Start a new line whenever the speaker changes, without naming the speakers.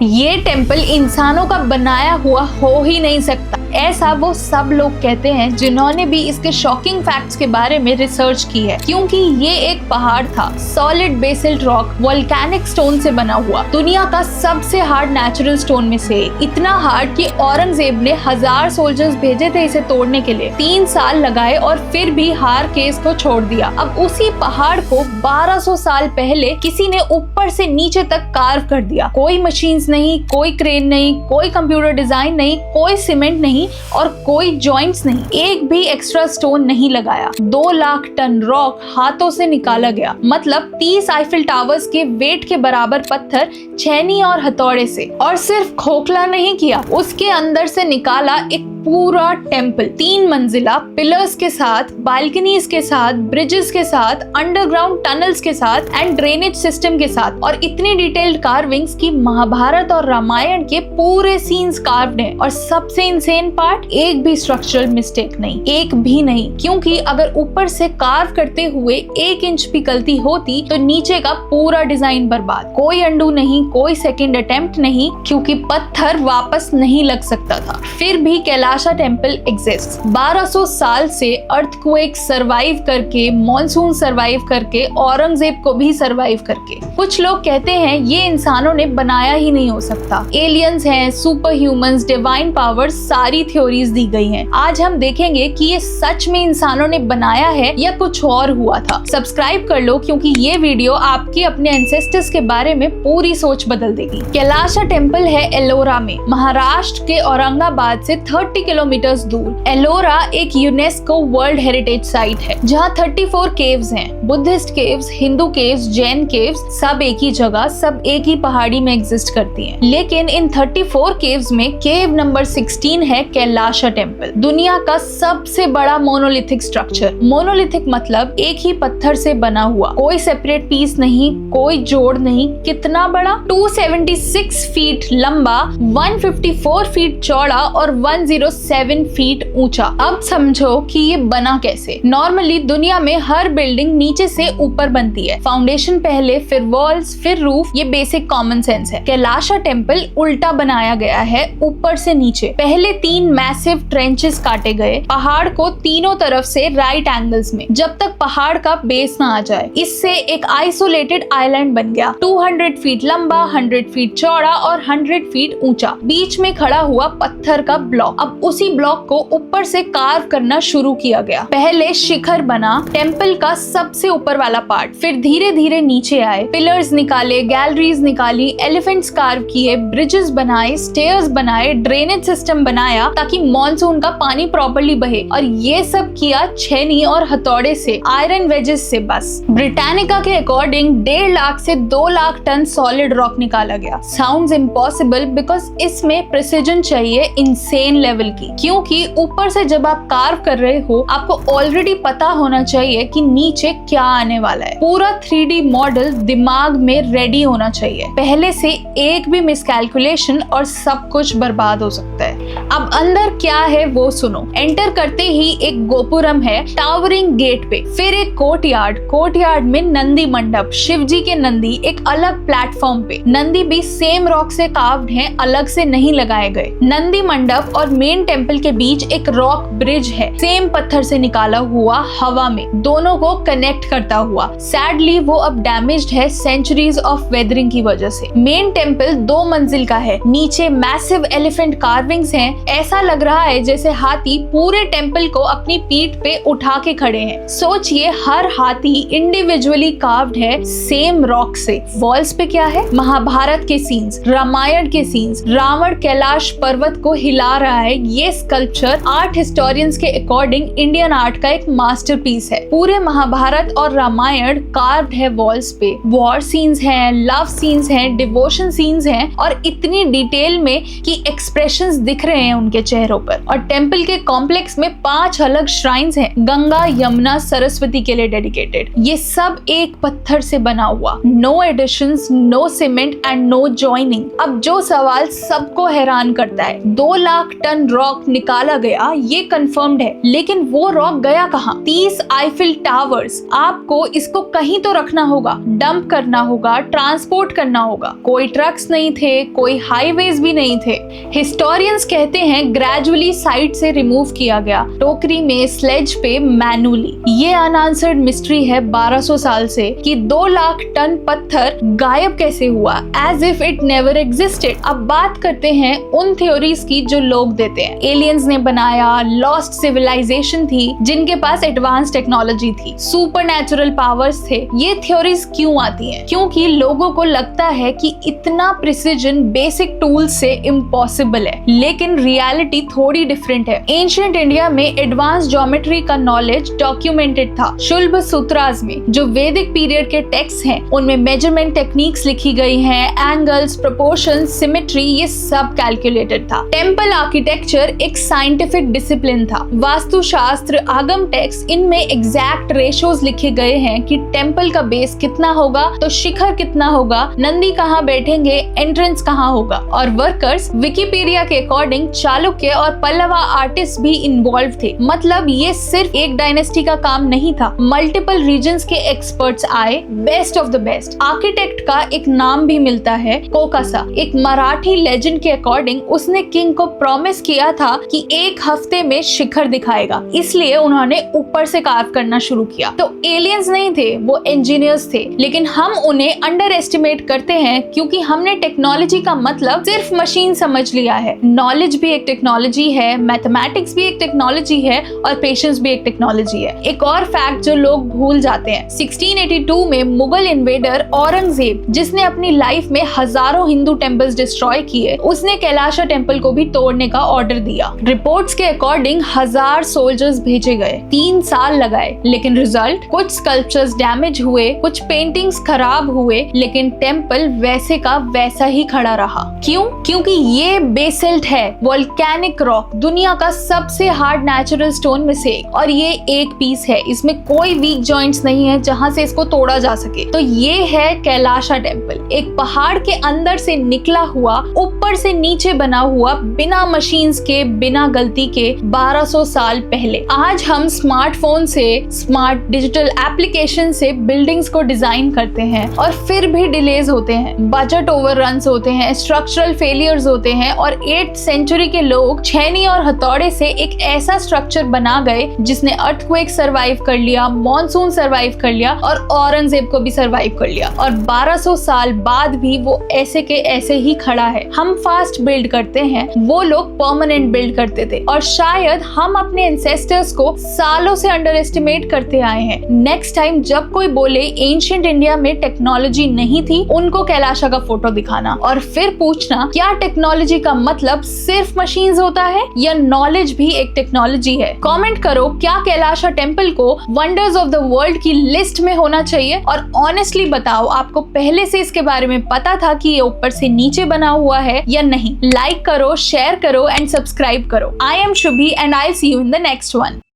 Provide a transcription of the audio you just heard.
ये टेम्पल इंसानों का बनाया हुआ हो ही नहीं सकता, ऐसा वो सब लोग कहते हैं जिन्होंने भी इसके शॉकिंग फैक्ट्स के बारे में रिसर्च की है। क्योंकि ये एक पहाड़ था, solid basalt rock volcanic stone से बना हुआ, दुनिया का सबसे हार्ड नेचुरल स्टोन में से इतना हार्ड कि औरंगजेब ने 1000 सोल्जर्स भेजे थे इसे तोड़ने के लिए। 3 साल लगाए और फिर भी हार के इसको छोड़ दिया। अब उसी पहाड़ को 1200 साल पहले किसी ने ऊपर से नीचे तक कार्व कर दिया। कोई मशीन्स नहीं, कोई क्रेन नहीं, कोई कंप्यूटर डिजाइन नहीं, कोई सीमेंट नहीं और कोई जॉइंट्स नहीं, एक भी एक्स्ट्रा स्टोन नहीं लगाया। 2 लाख टन रॉक हाथों से निकाला गया, मतलब 30 आईफिल टावर्स के वेट के बराबर पत्थर छेनी और हथौड़े से। और सिर्फ खोखला नहीं किया, उसके अंदर से निकाला एक पूरा टेम्पल, 3 मंजिला, पिलर्स के साथ, बालकनीज के साथ, ब्रिजेस के साथ, अंडरग्राउंड टनल्स के साथ एंड ड्रेनेज सिस्टम के साथ, और इतनी डिटेल्ड कार्विंग्स की महाभारत और रामायण के पूरे सीन्स कार्व्ड हैं। और सबसे इंसेन पार्ट, एक भी स्ट्रक्चरल मिस्टेक नहीं, एक भी नहीं। क्योंकि अगर ऊपर से कार्व करते हुए 1 इंच भी गलती होती तो नीचे का पूरा डिजाइन बर्बाद। कोई अंडू नहीं, कोई सेकंड अटेम्प्ट नहीं, क्योंकि पत्थर वापस नहीं लग सकता था। फिर भी कैलाशा टेम्पल एग्जिस्ट। 1200 साल से अर्थक्वेक सरवाइव करके, मॉनसून सरवाइव करके, औरंगजेब को भी सरवाइव करके। कुछ लोग कहते हैं ये इंसानों ने बनाया ही नहीं हो सकता, एलियंस हैं, सुपर ह्यूमंस, डिवाइन पावर्स, सारी थ्योरीज दी गई हैं। आज हम देखेंगे कि ये सच में इंसानों ने बनाया है या कुछ और हुआ था। सब्सक्राइब कर लो, क्योंकि ये वीडियो आपके अपने एंसेस्टर्स के बारे में पूरी सोच बदल देगी। कैलाशा टेम्पल है एलोरा में, महाराष्ट्र के औरंगाबाद से 30 किलोमीटर दूर। एलोरा एक यूनेस्को वर्ल्ड हेरिटेज साइट है, जहाँ 34 केव्स हैं। Buddhist caves, Hindu caves, Jain caves, सब एक ही जगह, सब एक ही पहाड़ी में एग्जिस्ट करती हैं। लेकिन इन 34 केव्स में केव नंबर 16 है कैलाशा टेम्पल, दुनिया का सबसे बड़ा मोनोलिथिक स्ट्रक्चर। मोनोलिथिक मतलब एक ही पत्थर से बना हुआ, कोई सेपरेट पीस नहीं, कोई जोड़ नहीं। कितना बड़ा? 276 फीट लंबा, 154 फीट चौड़ा और 107 फीट ऊंचा। अब समझो कि ये बना कैसे। नॉर्मली दुनिया में हर बिल्डिंग नीचे से ऊपर बनती है, फाउंडेशन पहले, फिर वॉल्स, फिर रूफ। ये बेसिक कॉमन सेंस है। कैलाशा टेम्पल उल्टा बनाया गया है, ऊपर से नीचे। पहले 3 मैसिव ट्रेंचेस काटे गए पहाड़ को तीनों तरफ से राइट एंगल्स में, जब तक पहाड़ का बेस ना आ जाए। इससे एक आइसोलेटेड आइलैंड बन गया, 200 फीट लंबा, 100 फीट चौड़ा और 100 फीट ऊंचा। बीच में खड़ा हुआ पत्थर का ब्लॉक। अब उसी ब्लॉक को ऊपर से कार्व करना शुरू किया गया। पहले शिखर बना, टेम्पल का सबसे ऊपर वाला पार्ट, फिर धीरे धीरे नीचे आए, पिलर्स निकाले, गैलरीज निकाली, एलिफेंट्स कार्व किए, ब्रिजेस बनाए, स्टेयर्स बनाए, ड्रेनेज सिस्टम बनाया ताकि मॉनसून का पानी प्रॉपर्ली बहे। और ये सब किया छेनी और हथौड़े से, आयरन वेजेस से। बस ब्रिटानिका के अकॉर्डिंग 1.5 लाख से 2 लाख टन सॉलिड रॉक निकाला गया। साउंड्स इम्पॉसिबल बिकॉज इसमें प्रिसिजन चाहिए इंसेन लेवल की। क्योंकि ऊपर से जब आप कार्व कर रहे हो, आपको ऑलरेडी पता होना चाहिए कि नीचे क्या आने वाला है। पूरा 3D मॉडल दिमाग में रेडी होना चाहिए। पहले से एक भी मिसकैलकुलेशन और सब कुछ बर्बाद हो सकता है। अब अंदर क्या है वो सुनो। एंटर करते ही एक गोपुरम है टावरिंग गेट पे, फिर एक कोर्टयार्ड, कोर्टयार्ड में नंदी मंडप, शिवजी के नंदी एक अलग प्लेटफॉर्म पे। नंदी भी सेम रॉक से कार्व्ड हैं, अलग से नहीं लगाए गए। नंदी मंडप और मेन टेम्पल के बीच एक रॉक ब्रिज है, सेम पत्थर से निकाला हुआ, हवा में, दोनों को कनेक्ट करता हुआ। सैडली वो अब डैमेज्ड है सेंचुरीज ऑफ वेदरिंग की वजह से। मेन टेम्पल 2 मंजिल का है, नीचे मैसिव एलिफेंट कार्विंग्स हैं। ऐसा लग रहा है जैसे हाथी पूरे टेम्पल को अपनी पीठ पे उठा के खड़े हैं। सोचिए, हर हाथी इंडिविजुअली कार्व्ड है सेम रॉक से। वॉल्स पे क्या है? महाभारत के सीन्स, रामायण के सीन्स, रावण कैलाश पर्वत को हिला रहा है। ये स्कल्पचर आर्ट हिस्टोरियंस के अकॉर्डिंग इंडियन आर्ट का एक मास्टरपीस है। पूरे महाभारत और रामायण कार्व्ड है वॉल्स पे। वॉर सीन्स हैं, लव सीन्स हैं, डिवोशन सीन्स हैं, और इतनी डिटेल में कि एक्सप्रेशंस दिख रहे हैं उनके चेहरों पर। और टेम्पल के कॉम्प्लेक्स में 5 अलग श्राइन्स हैं, गंगा, यमुना, सरस्वती के लिए डेडिकेटेड। ये सब एक पत्थर से बना हुआ, no additions, no cement and no joining. अब जो सवाल सबको हैरान करता है, 2 लाख टन रॉक निकाला गया ये कंफर्म्ड है, लेकिन वो रॉक गया कहाँ? 30 आईफिल टावर्स। आपको इसको कहीं तो रखना होगा, डंप करना होगा, ट्रांसपोर्ट करना होगा। कोई ट्रक्स नहीं थे, कोई हाईवेज भी नहीं थे। हिस्टोरियंस कहते हैं ग्रेजुअली साइट से रिमूव किया गया, टोकरी में, स्लेज पे, मैनुअली। ये अनआंसर्ड मिस्ट्री है 1200 साल से कि 2 लाख टन पत्थर गायब कैसे हुआ, as if it never existed. अब बात करते हैं उन थ्योरीज की जो लोग देते हैं। एलियंस ने बनाया, लॉस्ट सिविलाइजेशन थी जिनके पास एडवांस टेक्नोलॉजी थी, सुपरनैचुरल पावर्स थे। ये थ्योरीज क्यों आती हैं? क्योंकि लोगों को लगता है कि इतना प्रिसिजन बेसिक टूल्स से इम्पॉसिबल है, लेकिन रियलिटी थोड़ी डिफरेंट है। एंशिएंट इंडिया में एडवांस ज्योमेट्री का नॉलेज डॉक्यूमेंटेड था। शुल्ब सूत्रास में जो वैदिक पीरियड के टेक्स्ट हैं, उनमें मेजरमेंट टेक्निक्स लिखी गई हैं, एंगल्स, प्रोपोर्शंस, सिमेट्री, ये सब कैलकुलेटेड था। टेम्पल आर्किटेक्चर एक साइंटिफिक डिसिप्लिन था। वास्तुशास्त्र, आगम टेक्स्ट, इनमें एग्जैक्ट रेशोज लिखे गए हैं कि टेम्पल का बेस कितना होगा तो शिखर कितना होगा, नंदी कहाँ बैठेंगे, एंट्रेंस कहाँ होगा। और वर्कर्स विकिपीडिया के अकॉर्डिंग चालुक्य और पल्लवा आर्टिस्ट भी इन्वॉल्व थे। मतलब ये सिर्फ एक डायनेस्टी का काम नहीं था, मल्टीपल रीजन्स के एक्सपर्ट्स आए, best of the best. Architect का एक नाम भी मिलता है, कोकासा। एक मराठी लेजेंड के अकॉर्डिंग उसने किंग को प्रॉमिस किया था कि 1 हफ्ते में शिखर दिखाएगा, इसलिए उन्होंने ऊपर से कार्व करना शुरू किया। तो एलियंस नहीं थे, वो इंजीनियर्स थे, लेकिन हम उन्हें अंडर एस्टिमेट करते हैं क्योंकि हमने टेक्नोलॉजी का मतलब सिर्फ मशीन समझ लिया है। नॉलेज भी एक टेक्नोलॉजी है, मैथमेटिक्स भी एक टेक्नोलॉजी है, और पेशेंस भी एक टेक्नोलॉजी है। एक और फैक्ट जो लोग भूल जाते हैं, 1682 में मुगल इन्वेडर औरंगजेब, जिसने अपनी लाइफ में हजारों हिंदू टेम्पल्स डिस्ट्रॉय किए, उसने कैलाशा टेम्पल को भी तोड़ने का ऑर्डर दिया। रिपोर्ट्स के अकॉर्डिंग 1000 सोल्जर्स भेजे गए, 3 साल लगाए, लेकिन रिजल्ट, कुछ स्कल्पचर्स डैमेज हुए, कुछ पेंटिंग्स खराब हुए, लेकिन टेम्पल वैसे का वैसा ही खड़ा रहा। क्यों? क्योंकि ये बेसल्ट है, वोल्केनिक रॉक, दुनिया का सबसे हार्ड नेचुरल स्टोन में से, और ये एक पीस है, इसमें कोई वीक जॉइंट्स नहीं है जहां से इसको तोड़ा जा सके। तो ये है कैलाशा टेम्पल, एक पहाड़ के अंदर से निकला हुआ, ऊपर से नीचे बना हुआ, बिना मशीन्स के, बिना गलती के, 1200 साल पहले। आज हम स्मार्टफोन से, स्मार्ट डिजिटल एप्लीकेशन से बिल्डिंग्स को डिजाइन करते हैं, और फिर भी डिलेज होते हैं, बजट ओवररन्स होते हैं, स्ट्रक्चरल फेलियर्स होते हैं, और 8th सेंचुरी के लोग छेनी और हथौड़े से एक ऐसा स्ट्रक्चर बना गए जिसने अर्थक्वेक सर्वाइव कर लिया, मॉनसून सर्वाइव कर लिया, और औरंगजेब को भी सर्वाइव कर लिया, और 1200 साल बाद भी वो ऐसे के ऐसे ही खड़ा है। हम फास्ट बिल्ड करते हैं, वो लोग परमानेंट बिल्ड करते थे, और शायद हम अपने एंसेस्टर्स को सालों से अंडर एस्टिमेट करते आए हैं। नेक्स्ट टाइम जब कोई बोले एंशिएंट इंडिया में टेक्नोलॉजी नहीं थी, उनको कैलाशा का फोटो दिखाना, और फिर पूछना क्या टेक्नोलॉजी का मतलब सिर्फ मशीन्स होता है, या नॉलेज भी एक टेक्नोलॉजी है। कमेंट करो, क्या कैलाशा टेम्पल को वंडर्स ऑफ द वर्ल्ड की लिस्ट में होना चाहिए? और ऑनेस्टली बताओ, आपको पहले से इसके बारे में पता था कि ये ऊपर से नीचे बना हुआ है या नहीं? लाइक करो, शेयर करो एंड सब्सक्राइब करो। I am Shubhi and I see you in the next one.